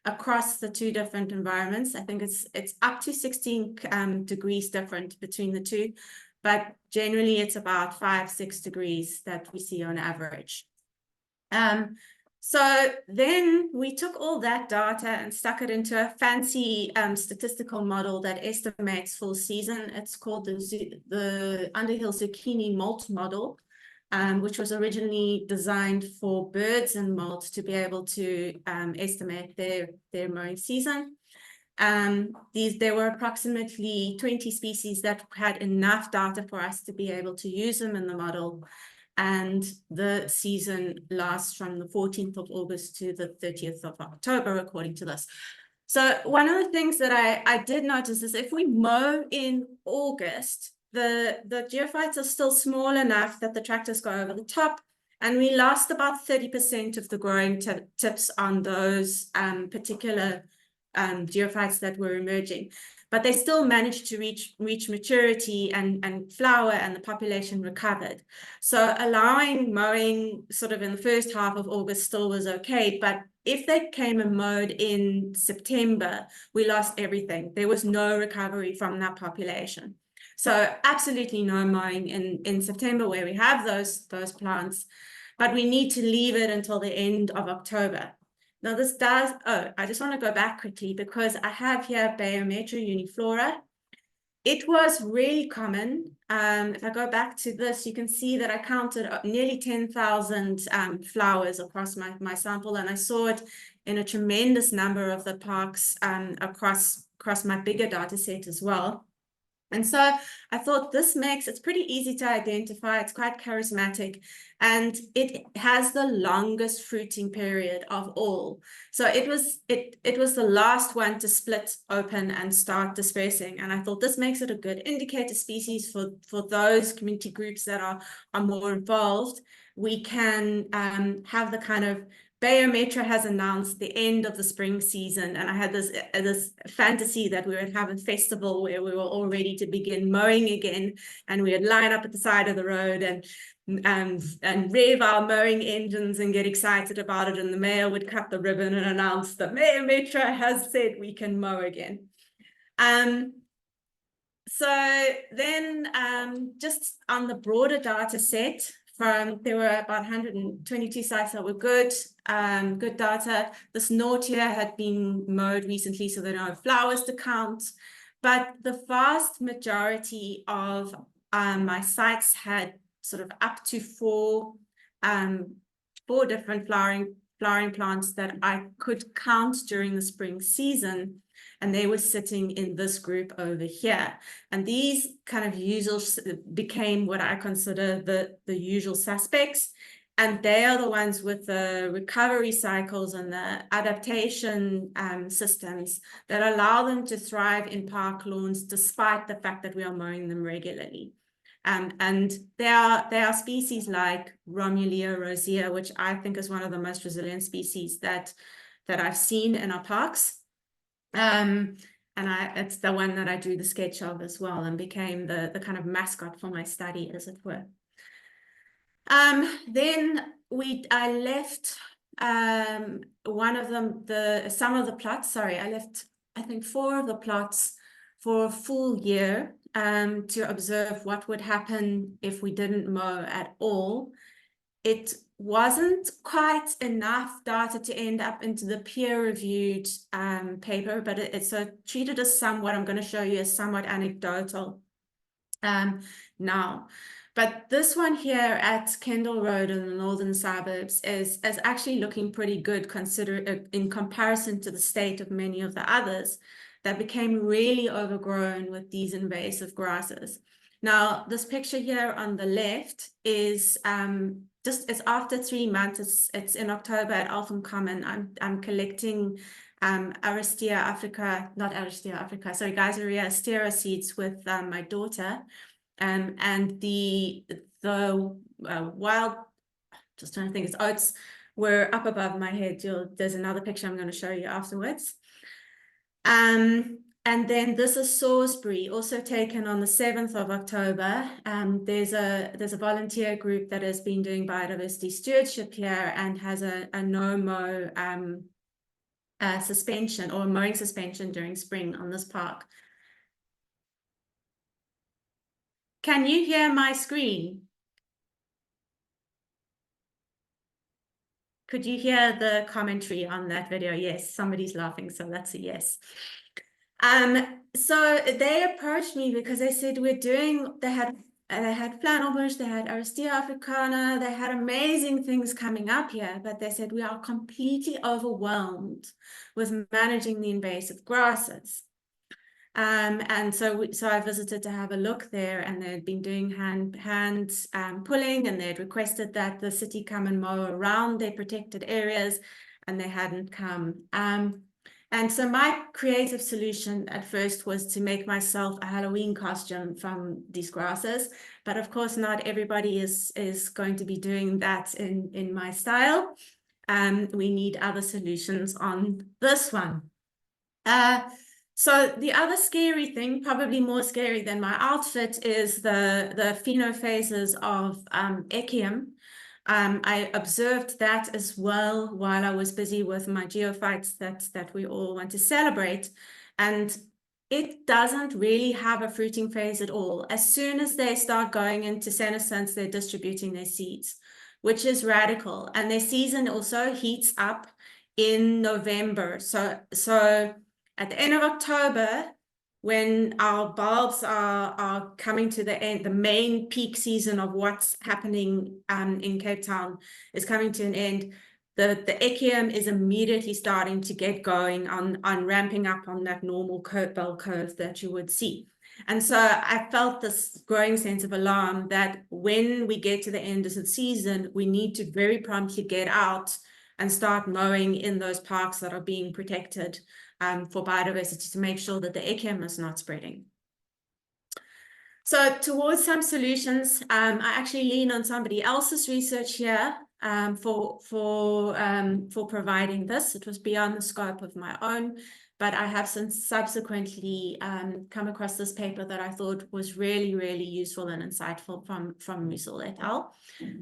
across the 2 different environments. I think it's up to 16 degrees different between the 2, but generally it's about 5-6 degrees that we see on average. So then we took all that data and stuck it into a fancy statistical model that estimates full season. It's called the Underhill Zucchini Molt Model, which was originally designed for birds and molt to be able to estimate their mowing season. There were approximately 20 species that had enough data for us to be able to use them in the model. And the season lasts from the 14th of August to the 30th of October, according to this. So one of the things that I did notice is if we mow in August, the geophytes are still small enough that the tractors go over the top, and we lost about 30% of the growing tips on those particular geophytes that were emerging. But they still managed to reach maturity and flower, and the population recovered. So allowing mowing sort of in the first half of August still was okay. But if they came and mowed in September, we lost everything. There was no recovery from that population. So absolutely no mowing in September where we have those plants, but we need to leave it until the end of October. Now I just want to go back quickly because I have here Bayometra uniflora. It was really common. If I go back to this, you can see that I counted nearly 10,000 flowers across my sample, and I saw it in a tremendous number of the parks across my bigger data set as well. And so I thought it's pretty easy to identify. It's quite charismatic, and it has the longest fruiting period of all. So it was the last one to split open and start dispersing. And I thought this makes it a good indicator species for those community groups that are more involved. We can have the kind of Bayometra has announced the end of the spring season, and I had this fantasy that we would have a festival where we were all ready to begin mowing again, and we would line up at the side of the road and rev our mowing engines and get excited about it, and the mayor would cut the ribbon and announce that Bayometra has said we can mow again. So then just on the broader data set, there were about 122 sites that were good data. This Nortia had been mowed recently, so there are no flowers to count. But the vast majority of my sites had sort of up to 4 4 different flowering plants that I could count during the spring season. And they were sitting in this group over here. And these kind of usual became what I consider the usual suspects. And they are the ones with the recovery cycles and the adaptation systems that allow them to thrive in park lawns, despite the fact that we are mowing them regularly. And there are species like Romulia rosea, which I think is one of the most resilient species that I've seen in our parks. And it's the one that I drew the sketch of as well, and became the kind of mascot for my study, as it were. Then I left some of the plots. Sorry, I left, I think, 4 of the plots for a full year to observe what would happen if we didn't mow at all. It wasn't quite enough data to end up into the peer-reviewed paper, but it's treated as somewhat, I'm going to show you, as somewhat anecdotal now. But this one here at Kendall Road in the northern suburbs is actually looking pretty good, in comparison to the state of many of the others that became really overgrown with these invasive grasses. Now, this picture here on the left is it's after 3 months. It's in October at Alpham Common. I'm collecting Aristea africa, not Aristea africa, sorry, Geyseria astera seeds with my daughter. And the wild, just trying to think, it's oats were up above my head. There's another picture I'm going to show you afterwards. And then this is Salisbury, also taken on the 7th of October. There's a volunteer group that has been doing biodiversity stewardship here and has a no-mow suspension, or a mowing suspension during spring on this park. Can you hear my screen? Could you hear the commentary on that video? Yes, somebody's laughing, so that's a yes. So they approached me because they said they had flannelbush, they had Aristea africana, they had amazing things coming up here, but they said we are completely overwhelmed with managing the invasive grasses. And so I visited to have a look there, and they'd been doing hand pulling, and they'd requested that the city come and mow around their protected areas, and they hadn't come. And so my creative solution at first was to make myself a Halloween costume from these grasses. But of course, not everybody is going to be doing that in my style. We need other solutions on this one. So the other scary thing, probably more scary than my outfit, is the phenophases of Echium. I observed that as well while I was busy with my geophytes that we all want to celebrate. And it doesn't really have a fruiting phase at all. As soon as they start going into senescence, they're distributing their seeds, which is radical. And their season also heats up in November. So at the end of October, when our bulbs are coming to the end, the main peak season of what's happening in Cape Town is coming to an end, the Echium is immediately starting to get going on ramping up on that normal bell curve that you would see. And so I felt this growing sense of alarm that when we get to the end of the season, we need to very promptly get out and start mowing in those parks that are being protected for biodiversity, to make sure that the Echium is not spreading. So towards some solutions, I actually lean on somebody else's research here for providing this. It was beyond the scope of my own, but I have since subsequently come across this paper that I thought was really, really useful and insightful from Musil et al.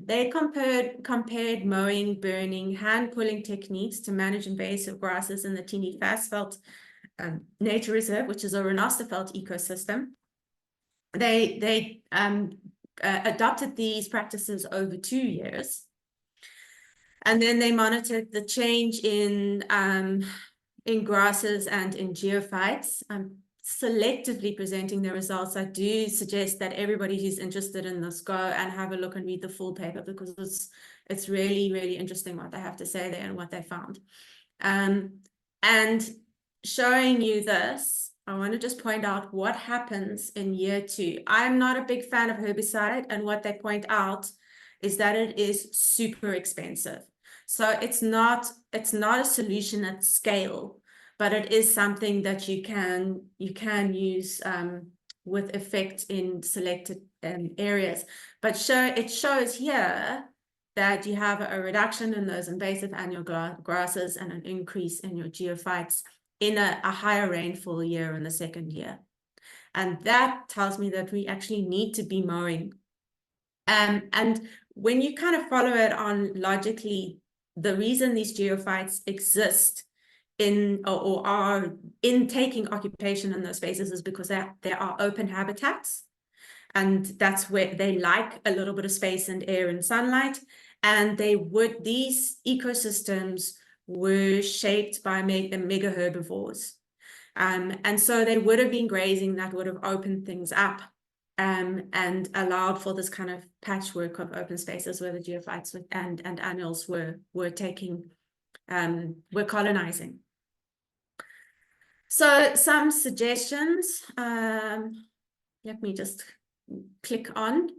They compared mowing, burning, hand pulling techniques to manage invasive grasses in the Tini Vastveld Nature Reserve, which is a Renosterveld ecosystem. They adopted these practices over 2 years, and then they monitored the change in grasses and in geophytes. I'm selectively presenting the results. I do suggest that everybody who's interested in this go and have a look and read the full paper, because It's really, really interesting what they have to say there and what they found. And showing you this, I want to just point out what happens in year 2. I'm not a big fan of herbicide, and what they point out is that it is super expensive. So it's not a solution at scale, but it is something that you can use with effect in selected areas. But it shows here that you have a reduction in those invasive annual grasses and an increase in your geophytes in a higher rainfall year in the second year. And that tells me that we actually need to be mowing. And when you kind of follow it on logically, the reason these geophytes exist or are in taking occupation in those spaces is because there are open habitats. And that's where they like a little bit of space and air and sunlight. And these ecosystems were shaped by mega herbivores. And so they would have been grazing that would have opened things up and allowed for this kind of patchwork of open spaces where the geophytes and annuals were colonizing. So some suggestions, let me just click on.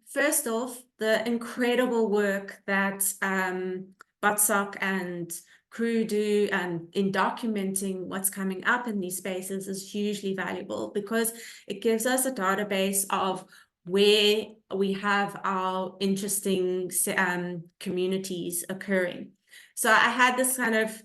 First off, the incredible work that Botsock and crew do in documenting what's coming up in these spaces is hugely valuable, because it gives us a database of where we have our interesting communities occurring. So I had this kind of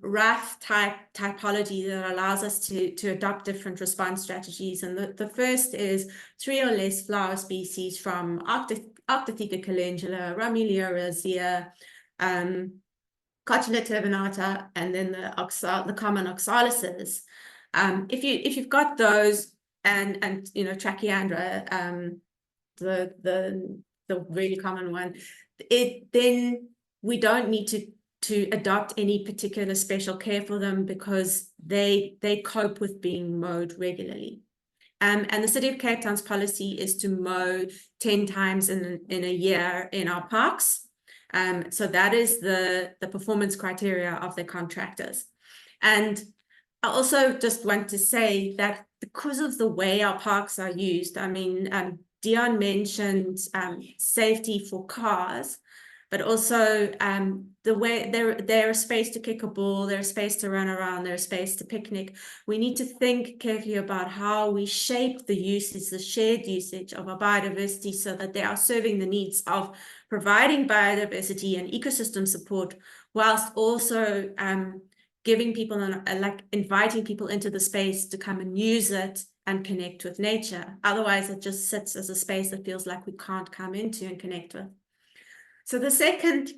rough typology that allows us to adopt different response strategies. And the first is 3 or less flower species from Arctotheca calendula, Ramelia rosea, Cotula turbinata, and then the common oxalises. If you've got those and Trachyandra, the really common one, then we don't need to adopt any particular special care for them, because they cope with being mowed regularly. And the City of Cape Town's policy is to mow 10 times in a year in our parks. So that is the performance criteria of the contractors. And I also just want to say that because of the way our parks are used, I mean, Dion mentioned safety for cars, but also the way they're a space to kick a ball, they're a space to run around, they're a space to picnic. We need to think carefully about how we shape the usage, the shared usage of our biodiversity, so that they are serving the needs of providing biodiversity and ecosystem support, whilst also giving people inviting people into the space to come and use it and connect with nature. Otherwise, it just sits as a space that feels like we can't come into and connect with. So the second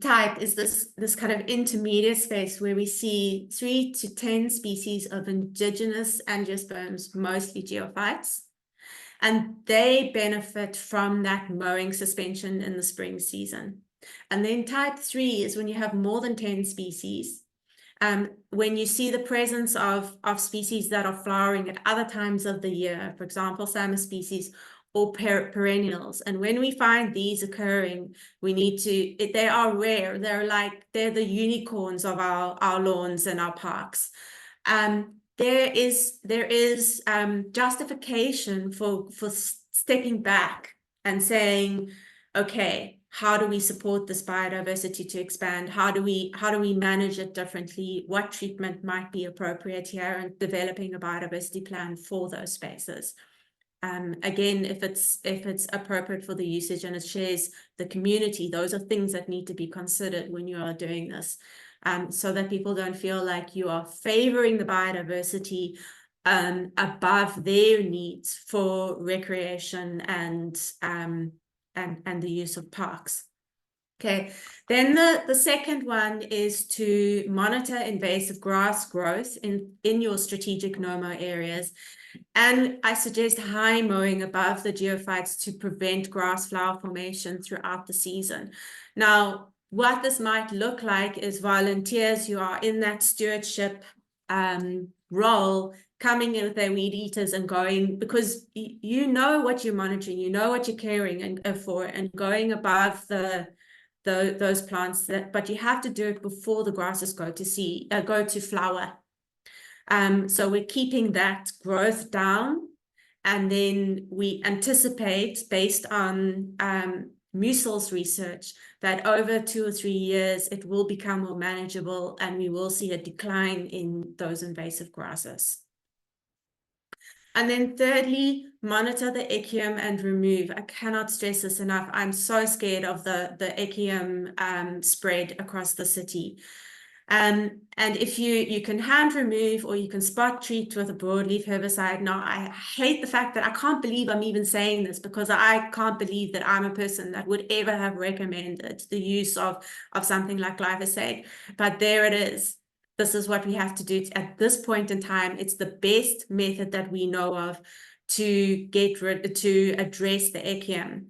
type is this kind of intermediate space where we see 3 to 10 species of indigenous angiosperms, mostly geophytes, and they benefit from that mowing suspension in the spring season. And then type 3 is when you have more than 10 species, when you see the presence of species that are flowering at other times of the year, for example, summer species, or perennials. And when we find these occurring, we need to, they are rare. They're the unicorns of our lawns and our parks. There is justification for stepping back and saying, okay, how do we support this biodiversity to expand? How do we manage it differently? What treatment might be appropriate here, and developing a biodiversity plan for those spaces. Again, if it's appropriate for the usage and it shares the community, those are things that need to be considered when you are doing this, so that people don't feel like you are favoring the biodiversity above their needs for recreation and the use of parks. Okay, then the second one is to monitor invasive grass growth in your strategic no-mow areas. And I suggest high mowing above the geophytes to prevent grass flower formation throughout the season. Now, what this might look like is volunteers who are in that stewardship role coming in with their weed eaters and going, because you know what you're monitoring, you know what you're caring and for, and going above those plants, but you have to do it before the grasses go to flower. So we're keeping that growth down, and then we anticipate, based on Musel's research, that over 2 or 3 years it will become more manageable, and we will see a decline in those invasive grasses. And then thirdly, monitor the echium and remove. I cannot stress this enough. I'm so scared of the echium spread across the city. And if you can hand remove, or you can spot treat with a broadleaf herbicide. Now, I hate the fact that I can't believe I'm even saying this, because I can't believe that I'm a person that would ever have recommended the use of something like glyphosate. But there it is. This is what we have to do at this point in time. It's the best method that we know of to address the echium.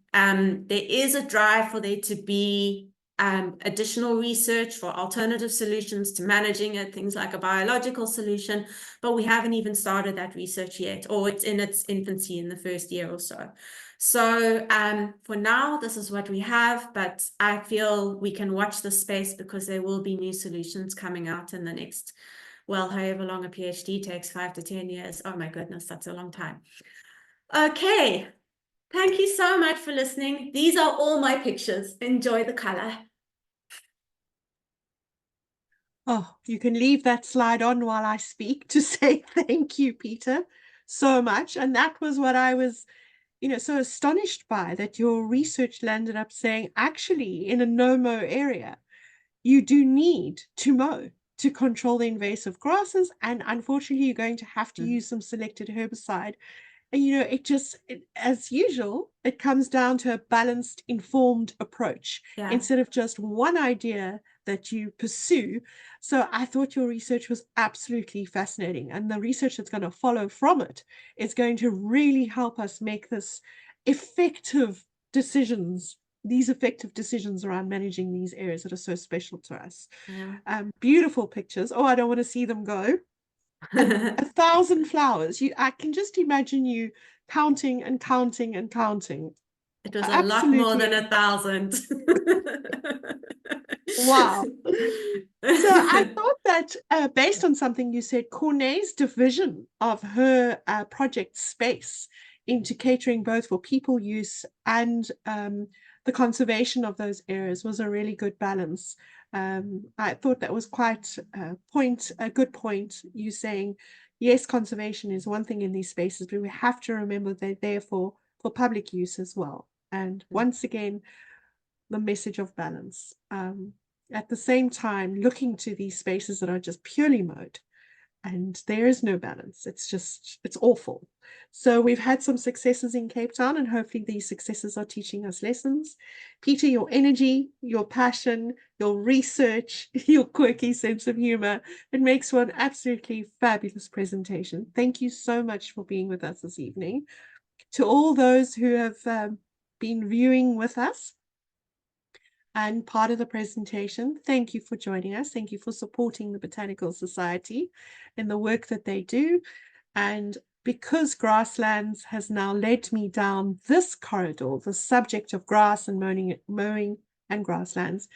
There is a drive for there to be additional research for alternative solutions to managing it, things like a biological solution, but we haven't even started that research yet, or it's in its infancy in the first year or so. So for now, this is what we have, but I feel we can watch this space, because there will be new solutions coming out in the next, well, however long a PhD takes, 5 to 10 years. Oh my goodness, that's a long time. Okay. Thank you so much for listening. These are all my pictures. Enjoy the color.
Oh, you can leave that slide on while I speak to say thank you, Peter, so much. And that was what I was, so astonished by, that your research landed up saying, actually, in a no-mow area, you do need to mow to control the invasive grasses. And unfortunately, you're going to have to use some selected herbicide. And, as usual, it comes down to a balanced, informed approach instead of just one idea that you pursue. So I thought your research was absolutely fascinating, and the research that's going to follow from it is going to really help us make these effective decisions around managing these areas that are so special to us. Beautiful pictures. Oh, I don't want to see them go. 1,000 flowers. I can just imagine you counting and counting and counting.
It was a lot more than 1,000.
Wow. So I thought that based on something you said, Corné's division of her project space into catering both for people use and the conservation of those areas was a really good balance. I thought that was quite a good point, you saying, yes, conservation is one thing in these spaces, but we have to remember they're there for public use as well. And once again, the message of balance. At the same time, looking to these spaces that are just purely mowed, and there is no balance. It's awful. So we've had some successes in Cape Town, and hopefully these successes are teaching us lessons. Peter, your energy, your passion, your research, your quirky sense of humor, it makes for an absolutely fabulous presentation. Thank you so much for being with us this evening. To all those who have been viewing with us and part of the presentation, thank you for joining us. Thank you for supporting the Botanical Society in the work that they do. And because Grasslands has now led me down this corridor, the subject of grass and mowing and grasslands,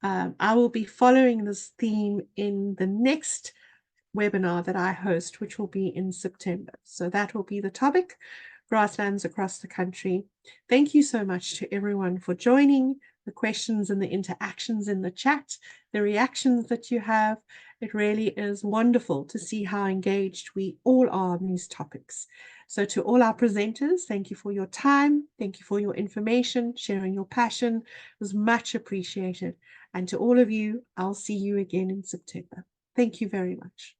I will be following this theme in the next webinar that I host, which will be in September. So that will be the topic, grasslands across the country. Thank you so much to everyone for joining, the questions and the interactions in the chat, the reactions that you have. It really is wonderful to see how engaged we all are on these topics. So to all our presenters, thank you for your time. Thank you for your information, sharing your passion. It was much appreciated. And to all of you, I'll see you again in September. Thank you very much.